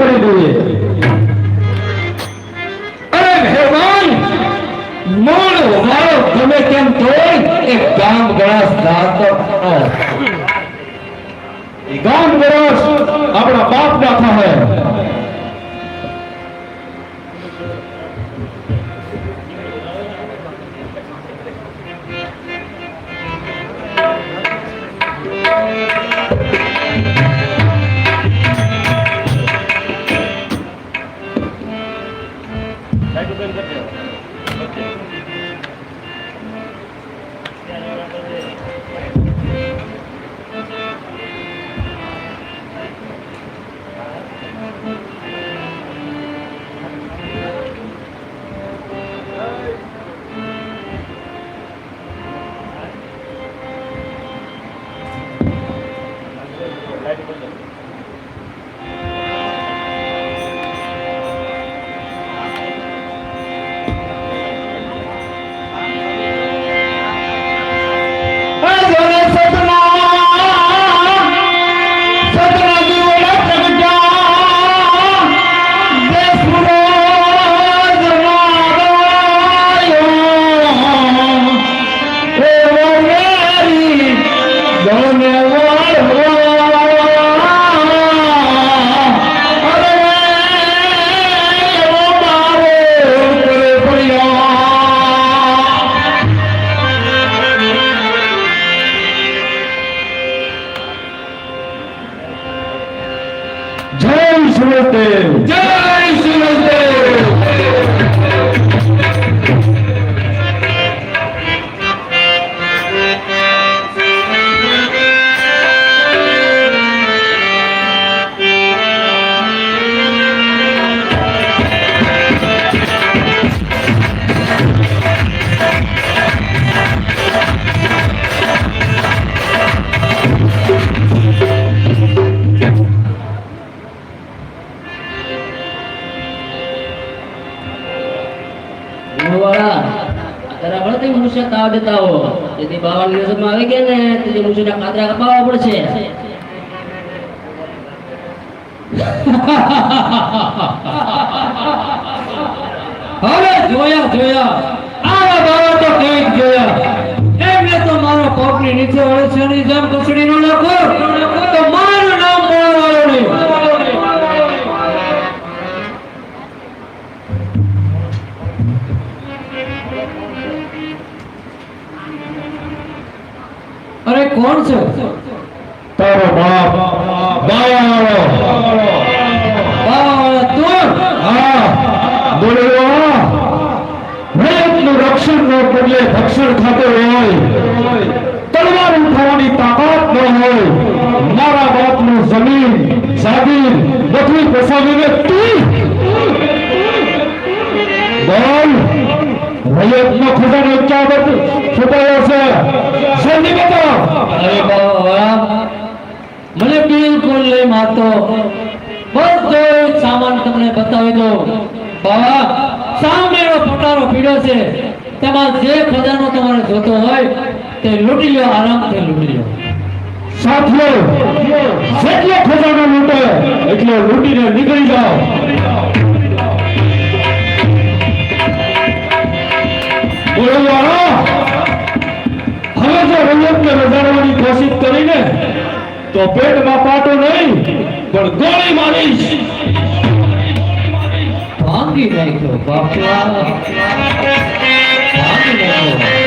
કરી દઈએ. અરે મહેરબાન, મોણ મારો ગમે કેમ તોય એક ગામ ગળાસ દાતો ગામ ગળાસ આપણા બાપ ના થાય. દેતા હો તેથી 52 દિવસમાં આવી ગયા ને તેથી મુસીના કાતરા કપાવવા પડશે. હવે જોયા આવા બાવા તો કઈક જોયા. એમને તો મારો પગની નીચે ઓળસની જેમ કસડી ન નાખો તો મારું નામ બોલવાનું નહીં. અરે કોણ છે? તારો બાપ બાવાળો. તું? હા બોલો. રયતનું રક્ષણ ન પગલે ભક્ષણ ખાતો હોય, તલવાર ઉઠાવવાની તાકાત ન હોય, મારા બાપનું જમીન જાગીર બધું પસાવીને તું બોલ. રયતનો ખજાનો ક્યાં છુપાયો છે? જલ્દી બતાવ. અરે બાબા મને બિલકુલ નહીં મારતો. બધો સામાન તમને બતાવી દો. બાબા સામેનો પટારો પીડ્યો છે, તેમાં જે ખજાનો તમારે જોતો હોય તે લૂંટી લો, આરામથી લૂંટી લો. સાથીઓ, જેટલો ખજાનો લૂંટે એટલો લૂંટીને નીકળી જાઓ. બોલો હવે જો રૈયતને રજાડવાની કોશિશ કરીને તો પેટમાં પાટો નહીં પણ ગોળી મારીશ. ભાંગી નાખ્યો બાપલા, ભાંગી નાખ્યો.